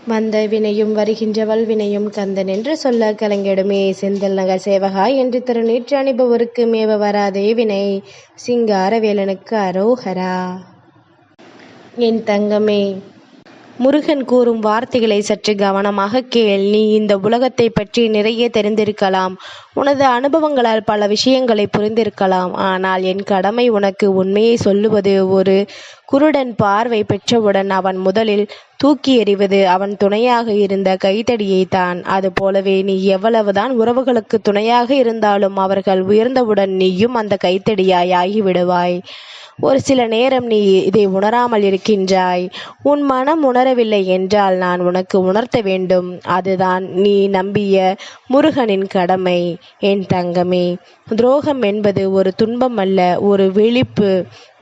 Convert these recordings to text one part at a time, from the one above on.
வந்த வினையும் வருகின்ற வல்வினையும் கந்தன் என்று சொல்ல கலங்கிடுமே. செந்தில் நகர் சேவகா என்று திருநீற்று அணிபவருக்கு மேவ வராதே வினை. சிங்கார வேலனுக்கு அரோகரா. என் தங்கமே, முருகன் கூறும் வார்த்தைகளை சற்று கவனமாக கேள். நீ இந்த உலகத்தை பற்றி நிறைய தெரிந்திருக்கலாம், உனது அனுபவங்களால் பல விஷயங்களை புரிந்திருக்கலாம். ஆனால் என் கடமை உனக்கு உண்மையை சொல்லுவது. ஒரு குருடன் பார்வை பெற்றவுடன் அவன் முதலில் தூக்கி எறிவது அவன் துணையாக இருந்த கைத்தடியை தான். அதுபோலவே நீ எவ்வளவுதான் உறவுகளுக்கு துணையாக இருந்தாலும் அவர்கள் உயர்ந்தவுடன் நீயும் அந்த கைத்தடியாய் ஆகிவிடுவாய். ஒரு சில நேரம் நீ இதை உணராமல் இருக்கின்றாய். உன் மனம் உணரவில்லை என்றால் நான் உனக்கு உணர்த்த வேண்டும். அதுதான் நீ நம்பிய முருகனின் கடமை. என் தங்கமே, துரோகம் என்பது ஒரு துன்பம் அல்ல, ஒரு விழிப்பு.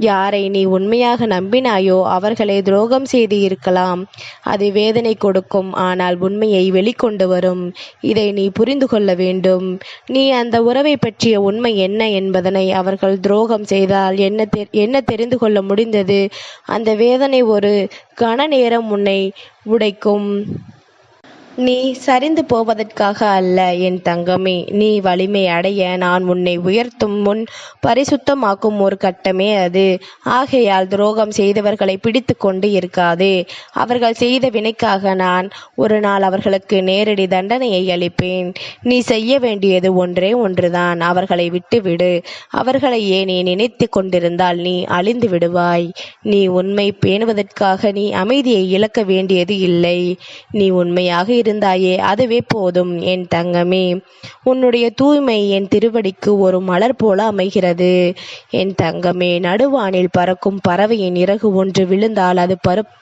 யாரை நீ உண்மையாக நம்பினாயோ அவர்களை துரோகம் செய்து இருக்கலாம். அது வேதனை கொடுக்கும், ஆனால் உண்மையை வெளிக்கொண்டு வரும். இதை நீ புரிந்து கொள்ள வேண்டும். நீ அந்த உறவை பற்றிய உண்மை என்ன என்பதனை அவர்கள் துரோகம் செய்தால் என்ன தெரிந்து கொள்ள முடிந்தது? அந்த வேதனை ஒரு கன நேரம் உன்னை உடைக்கும். நீ சரிந்து போவதற்காக அல்ல என் தங்கமே. நீ வலிமை அடைய நான் உன்னை உயர்த்தும் முன் பரிசுத்தமாக்கும் ஒரு கட்டமே அது. ஆகையால் துரோகம் செய்தவர்களை பிடித்து கொண்டு இருக்காதே. அவர்கள் செய்த வினைக்காக நான் ஒரு நாள் அவர்களுக்கு நேரடி தண்டனையை அளிப்பேன். நீ செய்ய வேண்டியது ஒன்றே ஒன்றுதான், அவர்களை விட்டுவிடு. அவர்களையே நீ நினைத்து கொண்டிருந்தால் நீ அழிந்து விடுவாய். நீ உண்மை பேணுவதற்காக நீ அமைதியை இழக்க வேண்டியது இல்லை. நீ உண்மையாக இருந்தாயே அதுவே போதும் என் தங்கமே. உன்னுடைய தூய்மை என் திருவடிக்கு ஒரு மலர் போல அமைகிறது. என் தங்கமே, நடுவானில் பறக்கும் பறவையின் இறகு ஒன்று விழுந்தால் அது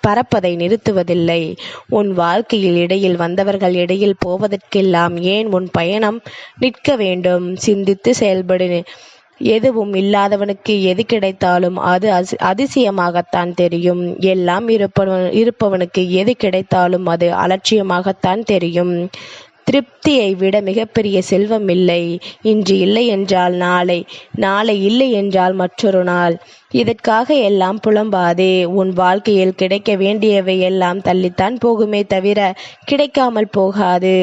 பறப்பதை நிறுத்துவதில்லை. உன் வாழ்க்கையில் இடையில் வந்தவர்கள் இடையில் போவதற்கெல்லாம் ஏன் உன் பயணம் நிற்க வேண்டும்? சிந்தித்து செயல்படு. எதுவும் இல்லாதவனுக்கு எது கிடைத்தாலும் அது அதிசயமாகத்தான் தெரியும். எல்லாம் இருப்பவனுக்கு எது கிடைத்தாலும் அது அலட்சியமாகத்தான் தெரியும். திருப்தியை விட மிகப்பெரிய செல்வம் இல்லை. இன்று இல்லை என்றால் நாளை, நாளை இல்லை என்றால் மற்றொரு நாள். இதற்காக எல்லாம் புலம்பாதே. உன் வாழ்க்கையில் கிடைக்க வேண்டியவை எல்லாம் தள்ளித்தான் போகுமே தவிர கிடைக்காமல் போகாது.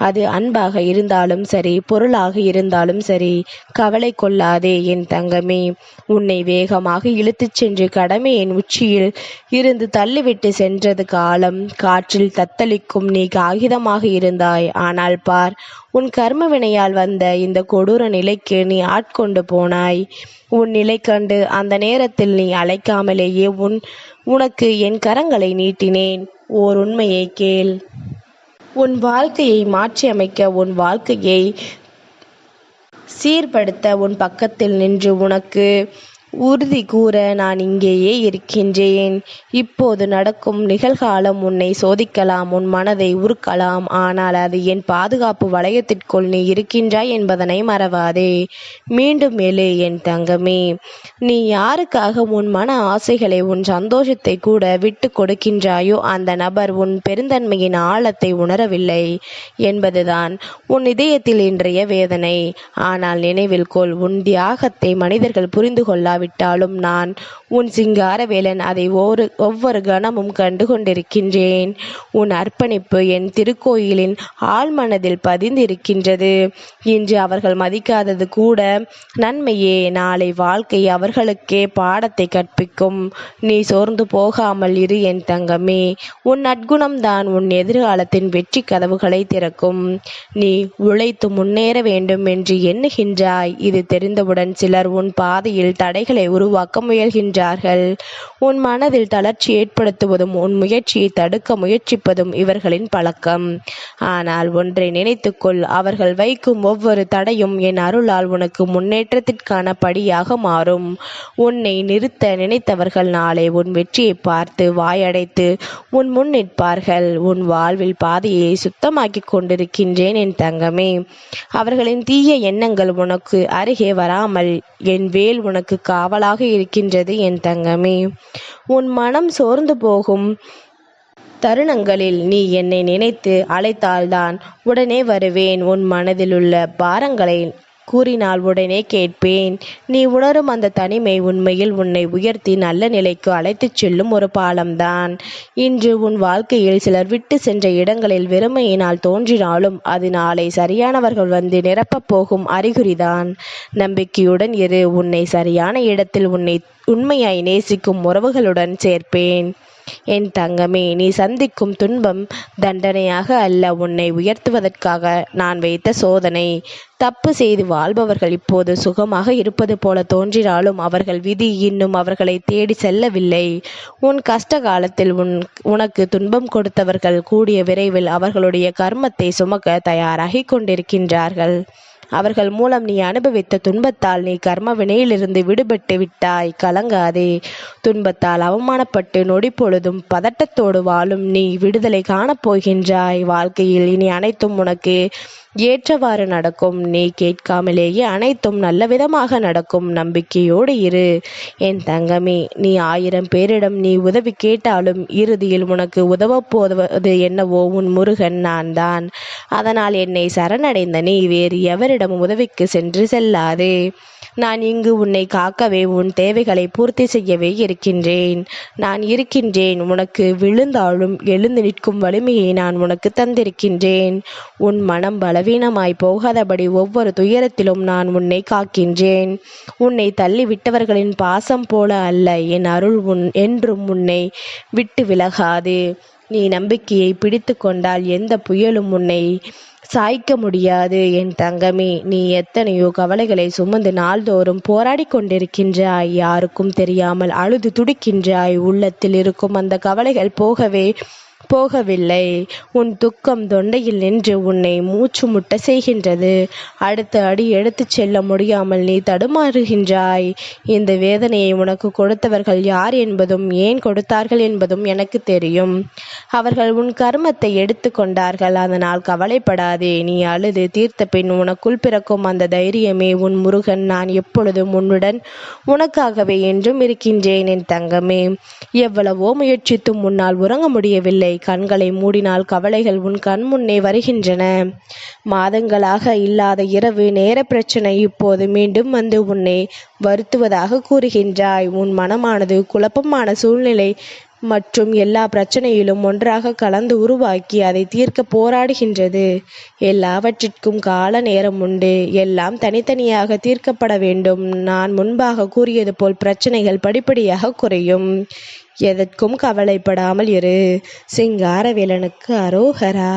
அது அன்பாக இருந்தாலும் சரி, பொருளாக இருந்தாலும் சரி. கவலை கொள்ளாதே என் தங்கமே. உன்னை வேகமாக இழுத்துச் சென்று கடமையின் உச்சியில் இருந்து தள்ளிவிட்டு சென்றது காலம். காற்றில் தத்தளிக்கும் நீ காகிதமாக இருந்தாய். ஆனால் பார், உன் கர்ம வினையால் வந்த இந்த கொடூர நிலைக்கு நீ ஆட்கொண்டு போனாய். உன் நிலை கண்டு அந்த நேரத்தில் நீ அழைக்காமலேயே உனக்கு என் கரங்களை நீட்டினேன். ஓர் உண்மையை கேள். உன் வாழ்க்கையை மாற்றி அமைக்க, உன் வாழ்க்கையை சீர்படுத்த உன் பக்கத்தில் நின்று உனக்கு உறுதி கூற நான் இங்கேயே இருக்கின்றேன். இப்போது நடக்கும் நிகழ்காலம் உன்னை சோதிக்கலாம், உன் மனதை உருக்கலாம். ஆனால் அது என் பாதுகாப்பு வளையத்திற்குள் நீ இருக்கின்றாய் என்பதனை மறவாதே. மீண்டும் எழு என் தங்கமே. நீ யாருக்காக உன் மன ஆசைகளை, உன் சந்தோஷத்தை கூட விட்டு கொடுக்கின்றாயோ அந்த நபர் உன் பெருந்தன்மையின் ஆழத்தை உணரவில்லை என்பதுதான் உன் இதயத்தில் இன்றைய வேதனை. ஆனால் நினைவில் கொள், உன் தியாகத்தை மனிதர்கள் புரிந்து கொள்ளாவிட்டாலும் நான் உன் சிங்காரவேலன் அதை ஒவ்வொரு கணமும் கண்டு கொண்டிருக்கின்றேன். உன் அர்ப்பணிப்பு என் திருக்கோயிலின் ஆழ்மனதில் பதிந்திருக்கின்றது. இன்று அவர்கள் மதிக்காதது கூட நன்மையே. நாளை வாழ்க்கை அவர்களுக்கே பாடத்தை கற்பிக்கும். நீ சோர்ந்து போகாமல் இரு என் தங்கமே. உன் நற்குணம்தான் உன் எதிர்காலத்தின் வெற்றி கதவுகளை திறக்கும். நீ உழைத்து முன்னேற வேண்டும் என்று எண்ணுகின்றாய். இது தெரிந்தவுடன் சிலர் உன் பாதையில் தடைகளை உருவாக்க முயல்கின்றார்கள். உன் மனதில் தளர்ச்சி ஏற்படுத்துவதும் உன் முயற்சியை தடுக்க முயற்சிப்பதும் இவர்களின் பழக்கம். ஆனால் ஒன்றை நினைத்துக்கொள், அவர்கள் வைக்கும் ஒவ்வொரு தடையும் என் அருளால் உனக்கு முன்னேற்றத்திற்கான படியாக மாறும். உன்னை நிறுத்த நினைத்தவர்கள் நாளை உன் வெற்றியை பார்த்து வாயடைத்து உன் முன் நிற்பார்கள். உன் வாழ்வில் பாதையை சுத்தமாக்கி கொண்டிருக்கின்றேன் என் தங்கமே. அவர்களின் தீய எண்ணங்கள் உனக்கு அருகே வராமல் என் வேல் உனக்கு காவலாக இருக்கின்றது என் தங்கமே. உன் மனம் சோர்ந்து போகும் தருணங்களில் நீ என்னை நினைத்து அழைத்தால்தான் உடனே வருவேன். உன் மனதில் உள்ள பாரங்களை கூறினால் உடனே கேட்பேன். நீ உணரும் அந்த தனிமை உண்மையில் உன்னை உயர்த்தி நல்ல நிலைக்கு அழைத்துச் செல்லும் ஒரு பாலம்தான். இன்று உன் வாழ்க்கையில் சிலர் விட்டு சென்ற இடங்களில் வெறுமையினால் தோன்றினாலும் அது நாளை சரியானவர்கள் வந்து நிரப்பப் போகும் அறிகுறிதான். நம்பிக்கையுடன் இரு. உன்னை சரியான இடத்தில் உன்னை உண்மையாய் நேசிக்கும் உறவுகளுடன் சேர்ப்பேன். என் தங்கமே, நீ சந்திக்கும் துன்பம் தண்டனையாக அல்ல, உன்னை உயர்த்துவதற்காக நான் வைத்த சோதனை. தப்பு செய்து வாழ்பவர்கள் இப்போது சுகமாக இருப்பது போல தோன்றினாலும் அவர்கள் விதி இன்னும் அவர்களை தேடி செல்லவில்லை. உன் கஷ்ட காலத்தில் உனக்கு துன்பம் கொடுத்தவர்கள் கூடிய விரைவில் அவர்களுடைய கர்மத்தை சுமக்க தயாராகி கொண்டிருக்கின்றார்கள். அவர்கள் மூலம் நீ அனுபவித்த துன்பத்தால் நீ கர்ம வினையிலிருந்து விடுபட்டு விட்டாய். கலங்காதே. துன்பத்தால் அவமானப்பட்டு நொடி பொழுதும் பதட்டத்தோடு வாழும் நீ விடுதலை காணப்போகின்றாய். வாழ்க்கையில் இனி அனைத்தும் உனக்கு ஏற்றவாறு நடக்கும். நீ கேட்காமலேயே அனைத்தும் நல்ல விதமாக நடக்கும். நம்பிக்கையோடு இரு என் தங்கமே. நீ 1000 பேரிடம் நீ உதவி கேட்டாலும் இறுதியில் உனக்கு உதவப் போவது என்னவோ உன் முருகன் நான் தான். அதனால் என்னை சரணடைந்த நீ வேறு எவரிடமும் உதவிக்கு செல்லாதே. நான் இங்கு உன்னை காக்கவே உன் தேவைகளை பூர்த்தி செய்யவே இருக்கின்றேன். நான் இருக்கின்றேன். உனக்கு விழுந்தாலும் எழுந்து நிற்கும் வலிமையை நான் உனக்கு தந்திருக்கின்றேன். உன் மனம் பலவீனமாய் போகாதபடி ஒவ்வொரு துயரத்திலும் நான் உன்னை காக்கின்றேன். உன்னை தள்ளிவிட்டவர்களின் பாசம் போல அல்ல, என் அருள் என்றும் உன்னை விட்டு விலகாது. நீ நம்பிக்கையை பிடித்து கொண்டால் எந்த புயலும் உன்னை சாய்க்க முடியாது. என் தங்கமே, நீ எத்தனையோ கவலைகளை சுமந்து நாள்தோறும் போராடி கொண்டிருக்கின்றாய். யாருக்கும் தெரியாமல் அழுது துடிக்கின்றாய். உள்ளத்தில் இருக்கும் அந்த கவலைகள் போகவில்லை. உன் துக்கம் தொண்டையில் நின்று உன்னை மூச்சு முட்ட செய்கின்றது. அடுத்த அடி எடுத்துச் செல்ல முடியாமல் நீ தடுமாறுகின்றாய். இந்த வேதனையை உனக்கு கொடுத்தவர்கள் யார் என்பதும் ஏன் கொடுத்தார்கள் என்பதும் எனக்கு தெரியும். அவர்கள் உன் கர்மத்தை எடுத்து கொண்டார்கள். அதனால் கவலைப்படாதே. நீ அழுது தீர்த்த பின் உனக்குள் பிறக்கும் அந்த தைரியமே உன் முருகன். நான் எப்பொழுதும் உன்னுடன் உனக்காகவே என்றும் இருக்கின்றேன் என் தங்கமே. எவ்வளவோ முயற்சித்தும் உன்னால் உறங்க முடியவில்லை. கண்களை மூடினால் கவலைகள் உன் கண் முன்னே வருகின்றன. மாதங்களாக இல்லாத இரவு நேர பிரச்சனை இப்போது மீண்டும் வந்து உன்னை வருத்துவதாக கூறுகின்றாய். உன் மனமானது குழப்பமான சூழ்நிலை மற்றும் எல்லா பிரச்சனையிலும் ஒன்றாக கலந்து உருவாக்கி அதை தீர்க்க போராடுகின்றது. எல்லாவற்றிற்கும் கால நேரம் உண்டு. எல்லாம் தனித்தனியாக தீர்க்கப்பட வேண்டும். நான் முன்பாக கூறியது போல் பிரச்சனைகள் படிப்படியாக குறையும். எதற்கும் கவலைப்படாமல் இரு. சிங்காரவேலனுக்கு அரோகரா.